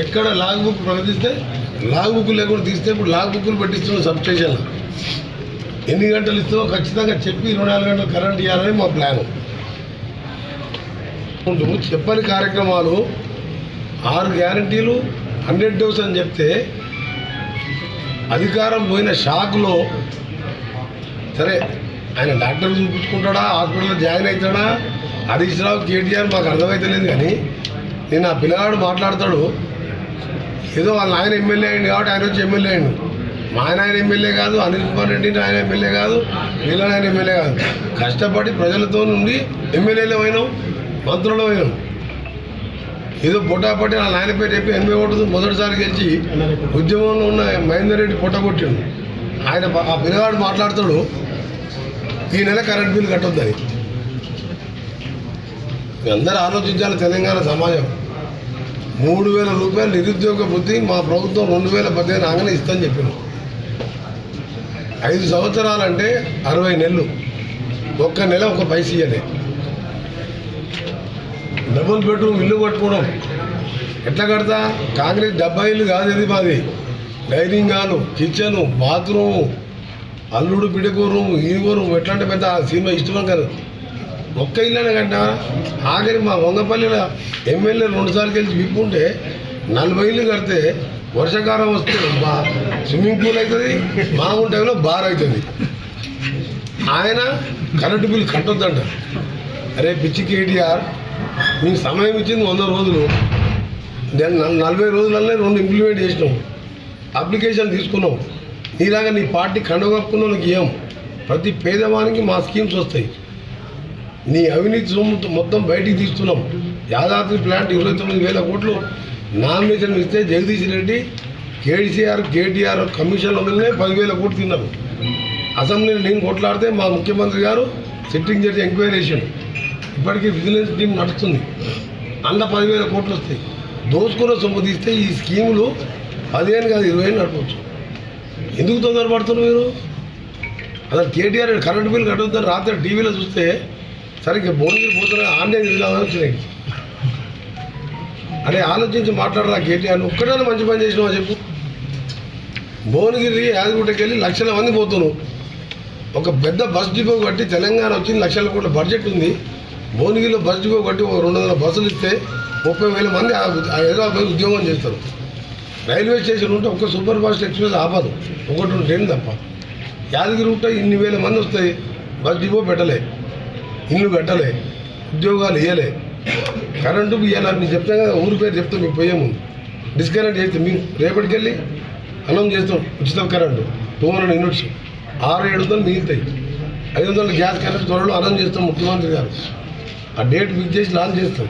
ఎక్కడ log book ప్రకటిస్తే log book లేకుండా తీస్తే ఇప్పుడు లాగ్ బుక్లు పెట్టిస్తున్న సబ్స్టేషన్లో ఎన్ని గంటలు ఇస్తామో ఖచ్చితంగా చెప్పి 24 గంటలు కరెంట్ ఇవ్వాలని మా ప్లాను. చెప్పని కార్యక్రమాలు 6 గ్యారంటీలు 100 డోస్ అని చెప్తే అధికారం పోయిన షాక్లో సరే ఆయన డాక్టర్ చూపించుకుంటాడా, హాస్పిటల్లో జాయిన్ అవుతాడా, హరీష్ రావు కేటీఆర్ మాకు అర్థమవుతలేదు. కానీ నేను ఆ పిల్లగాడు మాట్లాడతాడు, ఏదో వాళ్ళ ఆయన ఎమ్మెల్యే అయింది కాబట్టి ఆయన వచ్చి ఎమ్మెల్యే అయిండు. మా ఆయన ఎమ్మెల్యే కాదు, అనిల్ కుమార్ రెడ్డి ఆయన ఎమ్మెల్యే కాదు, వీళ్ళని ఆయన ఎమ్మెల్యే కాదు. కష్టపడి ప్రజలతో నుండి ఎమ్మెల్యేలు అయినాం, మంత్రులు అయినాం. ఏదో పొట్టాపట్టి వాళ్ళ ఆయన పేరు చెప్పి 80 ఓట్లు మొదటిసారి గెలిచి ఉద్యమంలో ఉన్న మహేందర్ రెడ్డి పొట్టగొట్టిండు. ఆయన ఆ పిల్లగాడు మాట్లాడతాడు ఈ నెల కరెంట్ బిల్ కట్టొద్దని. అందరూ ఆలోచించాలి. తెలంగాణ సమాజం 3000 రూపాయలు నిరుద్యోగ వృత్తి మా ప్రభుత్వం 2018 రాగానే ఇస్తుందని చెప్పాను. 5 సంవత్సరాలంటే 60 నెలలు, ఒక్క నెల ఒక పైసా ఇయ్యలే. డబుల్ బెడ్రూమ్ ఇల్లు కట్టుకోవడం ఎట్లా కడతా? కాంగ్రెస్ 70 ఇల్లు కాదు, ఇది మాది. డైనింగ్ హాలు, కిచెను, బాత్రూము, అల్లుడు పిడకో రూము, ఈగో రూము, ఎట్లాంటి పెద్ద సినిమా ఇష్టం కదా. ఒక్క ఇల్లనే కంటా. ఆఖరి మా వంగపల్లిలో ఎమ్మెల్యే 2 సార్లు గెలిచి విప్పుంటే 40 ఇల్లు కడితే వర్షాకాలం వస్తే స్విమ్మింగ్ పూల్ అవుతుంది, మామూలు టైంలో బార్ అవుతుంది. ఆయన కరెంటు బిల్ కట్టొద్దంట. అరే పిచ్చి కేటీఆర్, మీకు సమయం ఇచ్చింది 100 రోజులు, 40 రోజులనే 2 ఇంప్లిమెంట్ చేసినాం, అప్లికేషన్ తీసుకున్నాం. నీలాగా నీ పార్టీ కండగొక్కున్నాం ఏం. ప్రతి పేదవానికి మా స్కీమ్స్ వస్తాయి. నీ అవినీతి సొమ్ము మొత్తం బయటికి తీస్తున్నాం. యాదాద్రి ప్లాంట్ 29,000 కోట్లు నామినేషన్ ఇస్తే జగదీష్ రెడ్డి కేటీఆర్ కమిషన్ల మీదనే 10,000 కోట్లు తిన్నారు. అసెంబ్లీలో నేను కొట్లాడితే మా ముఖ్యమంత్రి గారు సిట్టింగ్ జడ్జి ఎంక్వైరీ చేసాడు. ఇప్పటికీ విజిలెన్స్ టీం నడుస్తుంది. అందులో 10,000 కోట్లు వస్తాయి. దోసుకున్న సొమ్ము తీస్తే ఈ స్కీములు 15 కాదు 20 నడపవచ్చు. ఎందుకు తొందరపడుతున్నారు మీరు? అసలు కేటీఆర్ కరెంటు బిల్ కట్టొద్దని రాత్రి టీవీలో చూస్తే సరిగ్గా భువనగిరి పోతున్నా ఆన్లైన్ తిరుగుదామని వచ్చినాయి. అదే ఆలోచించి మాట్లాడరా కేటీఆర్, ఒక్కటైనా మంచి పని చేసినావా చెప్పు. భువనగిరి యాదగిరిగుట్టకి వెళ్ళి లక్షల మంది పోతున్నావు. ఒక పెద్ద బస్ డిపో కట్టి తెలంగాణ వచ్చింది, లక్షల కోట్ల బడ్జెట్ ఉంది. భువనగిరిలో బస్ డిపో కట్టి 200 బస్సులు ఇస్తే 30,000 మంది హైదరాబాద్ ఉద్యోగం చేస్తారు. రైల్వే స్టేషన్ ఉంటే ఒక్క సూపర్ ఫాస్ట్ ఎక్స్ప్రెస్ ఆపదు, 1-2 ట్రైన్లు తప్ప. యాదగిరి గుట్ట ఇన్ని వేల మంది వస్తాయి, బస్ డిపో పెట్టలే, ఇల్లు కట్టలే, ఉద్యోగాలు ఇవ్వలే, కరెంటు ఇవ్వాలి. నేను చెప్తాను కదా, ఊరి పేరు చెప్తాం. మీకు పోయే ముందు డిస్కనెక్ట్ చేస్తే మేము రేపటికెళ్ళి అనౌన్స్ చేస్తాం ఉచిత కరెంటు 200 యూనిట్స్ 600-700 మిగులుతాయి. 500 గ్యాస్ కరెంట్ త్వరలో అనౌన్స్ చేస్తాం. ముఖ్యమంత్రి గారు ఆ డేట్ ఫిక్స్ చేసి లాంచ్ చేస్తాం.